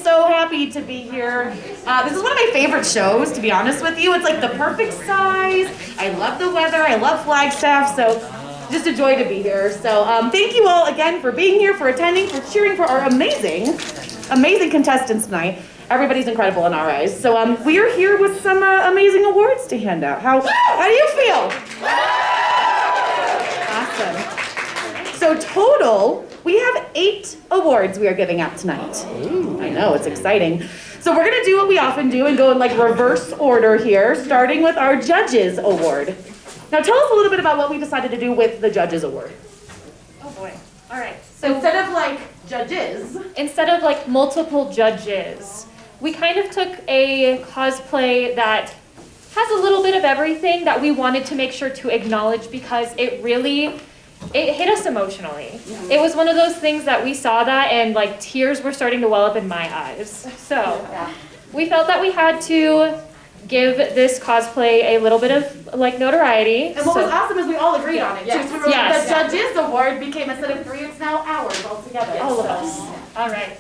so happy to be here. This is one of my favorite shows, to be honest with you. It's like the perfect size. I love the weather. I love Flagstaff. So just a joy to be here. So thank you all again for being here, for attending, for cheering for our amazing contestants tonight. Everybody's incredible in our eyes. So we are here with some amazing awards to hand out. How do you feel? Awesome. So total, we have 8 awards we are giving out tonight. Ooh. I know, it's exciting. So we're gonna do what we often do and go in like reverse order here, starting with our Judges Award. Now tell us a little bit about what we decided to do with the Judges Award. Oh boy, all right. So instead of like judges. Instead of like multiple judges, we kind of took a cosplay that has a little bit of everything that we wanted to make sure to acknowledge because it hit us emotionally. Mm-hmm. It was one of those things that we saw that and like tears were starting to well up in my eyes. So we felt that we had to give this cosplay a little bit of like notoriety. And what was awesome is we all agreed on it. Yes. So the Judges Award became, instead of 3, it's now ours altogether. Yes. All of us. All right.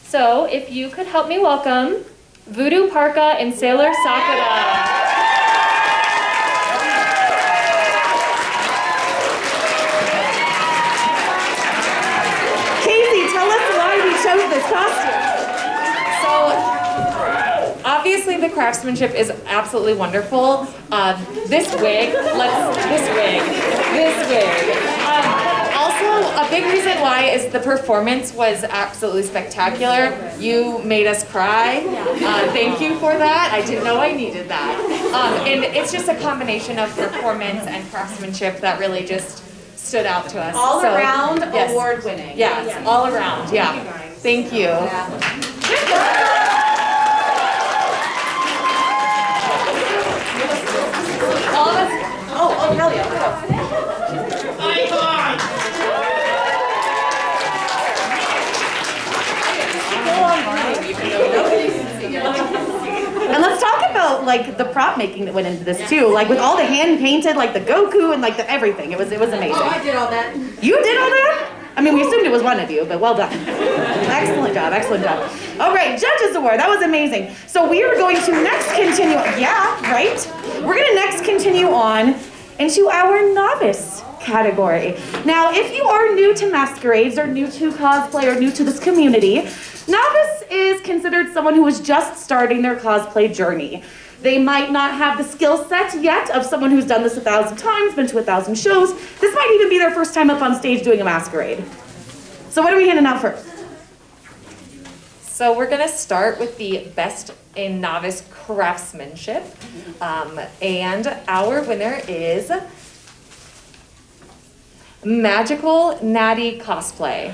So if you could help me welcome Voodoo Parka and Sailor Sakura. Chose this costume. So, obviously the craftsmanship is absolutely wonderful. This wig. Also, a big reason why is the performance was absolutely spectacular. You made us cry. Thank you for that. I didn't know I needed that. And it's just a combination of performance and craftsmanship that really just stood out to us. All around award winning. Yes, all around, yeah. Thank you. All of us. Oh, hell yeah. And let's talk about like the prop making that went into this too, like with all the hand painted, like the Goku and like the everything. It was amazing. Oh, I did all that. You did all that? I mean, we assumed it was one of you, but well done. Excellent job, excellent job. All right, Judges Award, that was amazing. So we are going to next continue, yeah, right? We're gonna next continue on into our Novice category. Now, if you are new to Masquerades or new to cosplay or new to this community, Novice is considered someone who is just starting their cosplay journey. They might not have the skill set yet of someone who's done this 1,000 times, been to 1,000 shows. This might even be their first time up on stage doing a masquerade. So what are we handing out first? So we're gonna start with the Best in Novice Craftsmanship. And our winner is Magical Natty Cosplay.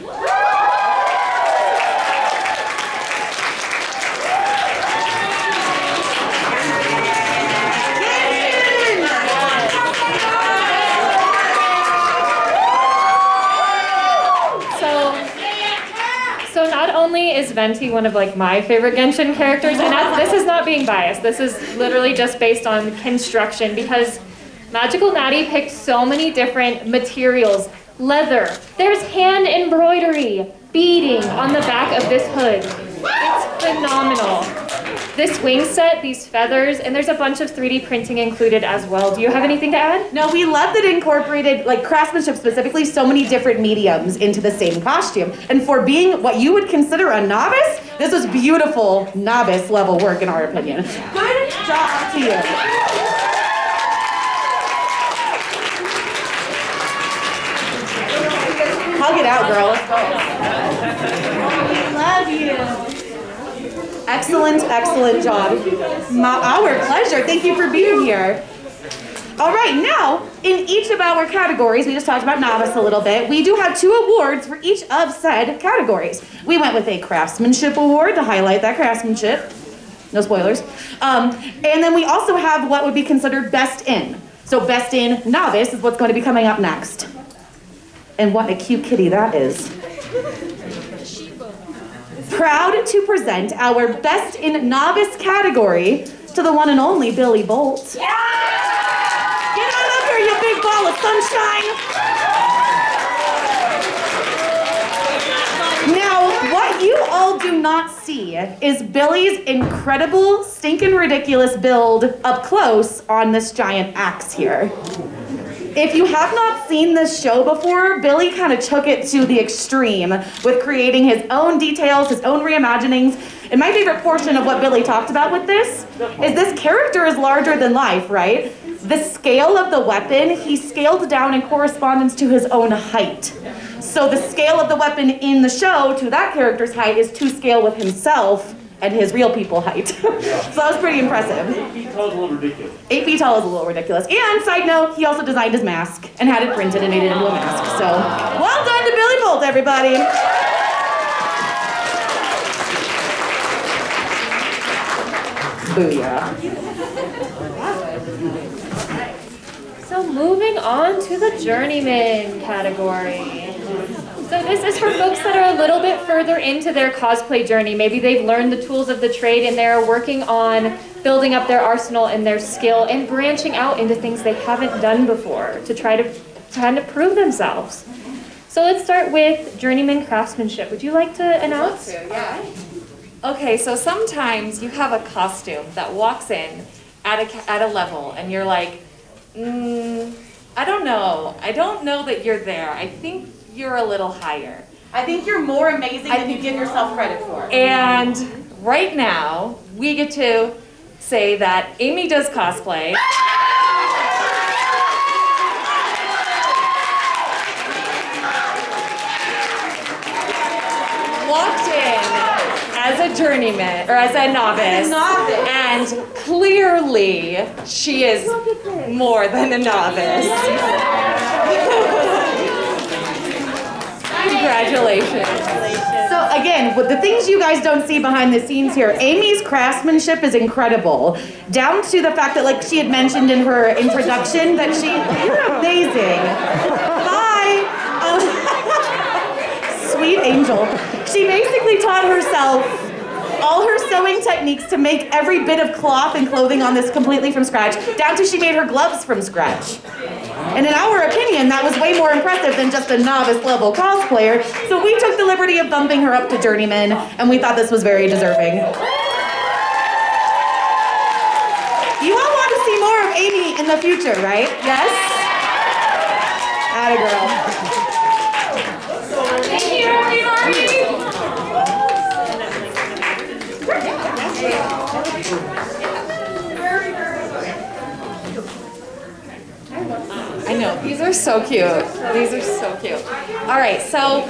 So not only is Venti one of like my favorite Genshin characters, and this is not being biased, this is literally just based on construction because Magical Natty picked so many different materials. Leather, there's hand embroidery, beading on the back of this hood. It's phenomenal. This wing set, these feathers, and there's a bunch of 3D printing included as well. Do you have anything to add? No, we love that it incorporated, like craftsmanship specifically, so many different mediums into the same costume. And for being what you would consider a novice, this was beautiful novice level work in our opinion. Good job to you. Hug it out, girl. Let's go. Love you. Excellent, excellent job. Our pleasure. Thank you for being here. All right, now, in each of our categories, we just talked about Novice a little bit, we do have 2 awards for each of said categories. We went with a Craftsmanship Award to highlight that craftsmanship. No spoilers. And then we also have what would be considered Best In. So Best In Novice is what's going to be coming up next. And what a cute kitty that is. Proud to present our Best in Novice category to the one and only Billy Bolt. Yeah! Get on up here, you big ball of sunshine! Now, what you all do not see is Billy's incredible, stinking ridiculous build up close on this giant axe here. If you have not seen this show before, Billy kind of took it to the extreme with creating his own details, his own reimaginings. And my favorite portion of what Billy talked about with this is this character is larger than life, right? The scale of the weapon, he scaled down in correspondence to his own height. So the scale of the weapon in the show to that character's height is to scale with himself and his real people height. So that was pretty impressive. 8 feet tall is a little ridiculous. 8 feet tall is a little ridiculous. And side note, he also designed his mask and had it printed and made it into a mask. So well done to Billy Bolt, everybody. Booyah. So moving on to the Journeyman category. So this is for folks that are a little bit further into their cosplay journey. Maybe they've learned the tools of the trade and they're working on building up their arsenal and their skill and branching out into things they haven't done before to try to kind of prove themselves. So let's start with Journeyman Craftsmanship. Would you like to announce? Yeah. Okay, so sometimes you have a costume that walks in at a level and you're like, I don't know. I don't know that you're there. I think you're a little higher. I think you're more amazing than you give yourself credit for. And right now, we get to say that Amy does cosplay. Walked in as a journeyman, or as a novice. And clearly, she is more than a novice. Congratulations. So again, with the things you guys don't see behind the scenes here, Amy's craftsmanship is incredible. Down to the fact that, like she had mentioned in her introduction, that you're amazing. Hi. Sweet angel. She basically taught herself all her sewing techniques to make every bit of cloth and clothing on this completely from scratch, down to she made her gloves from scratch. And in our opinion, that was way more impressive than just a novice level cosplayer, so we took the liberty of bumping her up to Journeyman, and we thought this was very deserving. You all want to see more of Amy in the future, right? Yes? Atta girl. Thank you, everybody. I know, these are so cute. These are so cute. All right, so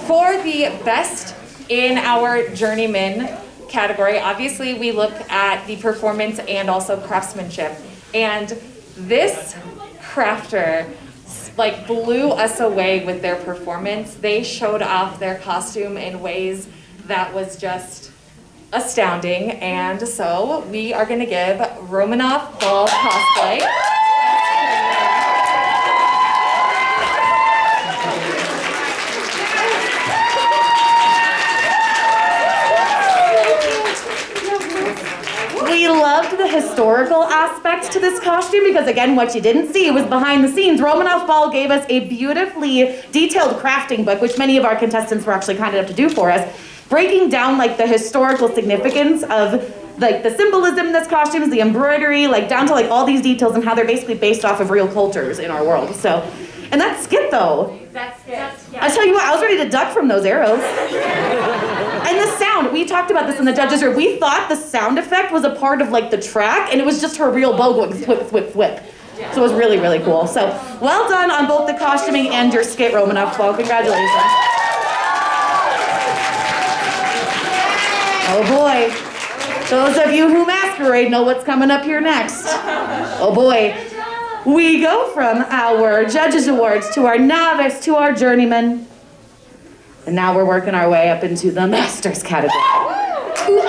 for the best in our journeyman category, obviously we look at the performance and also craftsmanship. And this crafter like blew us away with their performance. They showed off their costume in ways that was just astounding. And so we are gonna give Romanoff Ball Cosplay. We loved the historical aspect to this costume because, again, what you didn't see was behind the scenes. Romanoff Ball gave us a beautifully detailed crafting book, which many of our contestants were actually kind enough to do for us, breaking down like the historical significance of like the symbolism in this costume, the embroidery, like down to like all these details and how they're basically based off of real cultures in our world. So, and that's skit though. That's yeah. I tell you what, I was ready to duck from those arrows. And the sound, we talked about this in the judges room. We thought the sound effect was a part of like the track, and it was just her real bow going whip, whip, whip. So it was really, really cool. So well done on both the costuming and your skit, Romanoff Ball. Congratulations. Oh boy. Those of you who masquerade know what's coming up here next. Oh boy. We go from our judges awards to our novice to our journeyman. And now we're working our way up into the masters category. Ooh.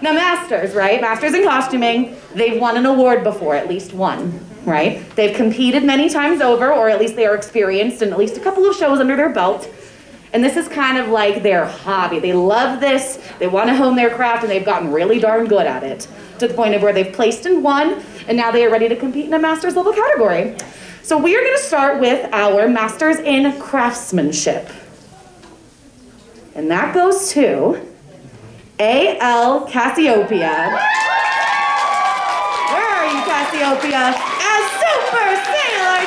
Now masters, right? Masters in costuming, they've won an award before, at least one, right? They've competed many times over, or at least they are experienced in at least a couple of shows under their belt. And this is kind of like their hobby. They love this, they want to hone their craft, and they've gotten really darn good at it, to the point of where they've placed and won, and now they are ready to compete in a master's level category. So we are going to start with our Masters in Craftsmanship. And that goes to A.L. Cassiopeia. Where are you, Cassiopeia? As Super Sailor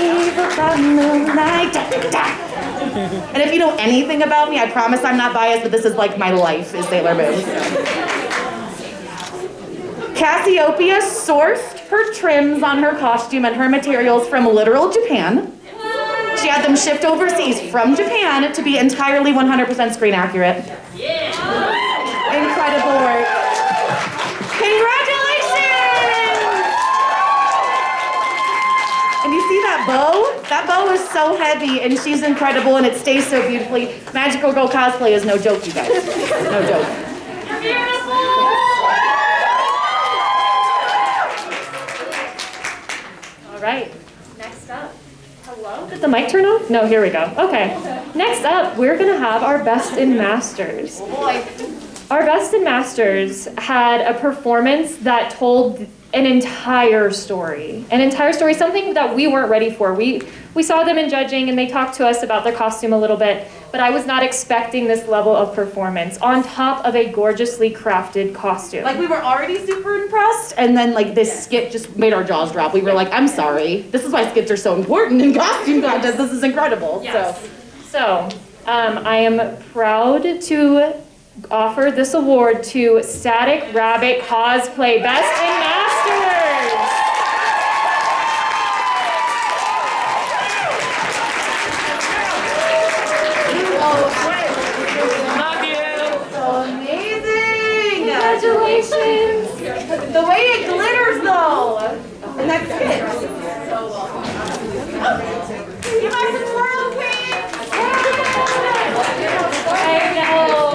Evil from the night. And if you know anything about me, I promise I'm not biased, but this is like my life is Sailor Moon. Cassiopeia sourced her trims on her costume and her materials from literal Japan. She had them shipped overseas from Japan to be entirely 100% screen accurate. Incredible work. Congratulations! And you see that bow? That bow is so heavy and she's incredible and it stays so beautifully. Magical Girl cosplay is no joke, you guys. No joke. You're beautiful! All right, next up. Hello? Did the mic turn off? No, here we go. Okay. Next up, we're gonna have our Best in Masters. Our Best in Masters had a performance that told an entire story. Something that we weren't ready for. We saw them in judging and they talked to us about their costume a little bit, but I was not expecting this level of performance on top of a gorgeously crafted costume. Like we were already super impressed and then like this skit just made our jaws drop. We were like, I'm sorry. This is why skits are so important in costume contests. This is incredible. Yes. So I am proud to offer this award to Static Rabbit Cosplay Best in Masters. Amazing! Congratulations! The way it glitters though! And that's it. You guys are twirl queen! I know.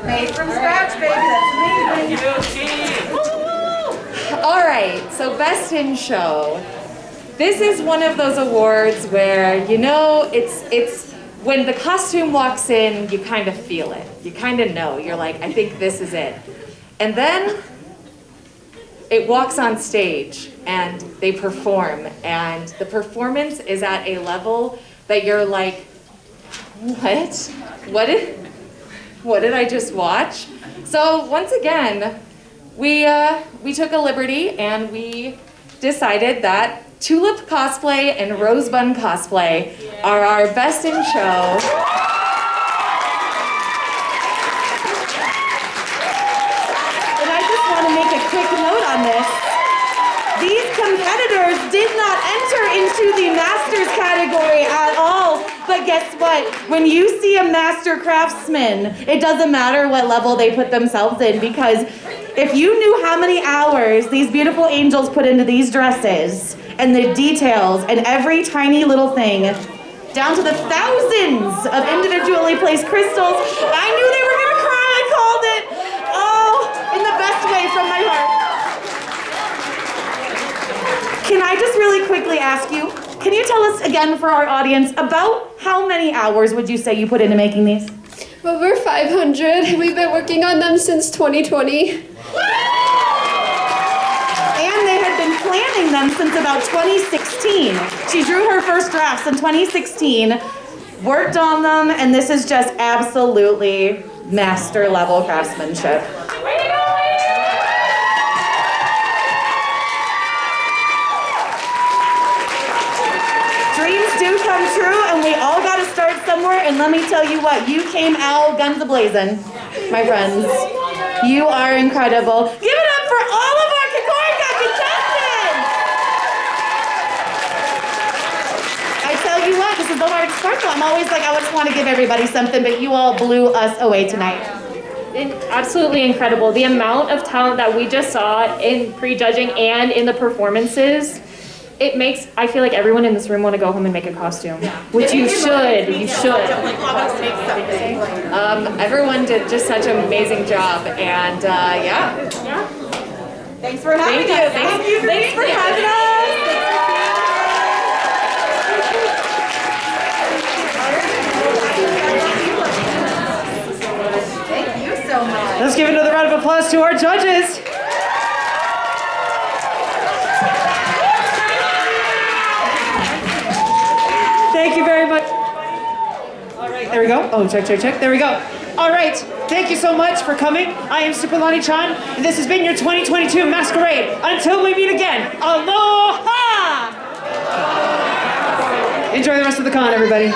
Made from scratch, baby. That's amazing. All right, so Best in Show. This is one of those awards where, you know, it's when the costume walks in, you kind of feel it. You kind of know. You're like, I think this is it. And then it walks on stage and they perform. And the performance is at a level that you're like, what? What did I just watch? So once again, we took a liberty and we decided that Tulip Cosplay and Rosebud Cosplay are our Best in Show. And I just want to make a quick note on this. These competitors did not enter into the Masters category at all. But guess what? When you see a Master Craftsman, it doesn't matter what level they put themselves in, because if you knew how many hours these beautiful angels put into these dresses, and the details, and every tiny little thing, down to the thousands of individually placed crystals, I knew they were gonna cry. I called it. Oh, in the best way from my heart. Can I just really quickly ask you, can you tell us again for our audience about how many hours would you say you put into making these? Over 500. We've been working on them since 2020. And they had been planning them since about 2016. She drew her first drafts in 2016, worked on them, and this is just absolutely master level craftsmanship. Dreams do come true, and we all got to start somewhere, and let me tell you what, you came out guns a-blazing, my friends. You are incredible. Give it up for all of our Kikori-Con contestants! I tell you what, this is the hardest part though. I'm always like, I just want to give everybody something, but you all blew us away tonight. Absolutely incredible. The amount of talent that we just saw in pre-judging and in the performances, it makes, I feel like everyone in this room want to go home and make a costume, which you should. You should. Everyone did just such an amazing job, and yeah. Thanks for having us. Thanks for having us. Thank you so much. Let's give another round of applause to our judges. There we go. Oh, check. There we go. All right. Thank you so much for coming. I am Super Lonnie-chan, and this has been your 2022 Masquerade. Until we meet again, aloha! Enjoy the rest of the con, everybody.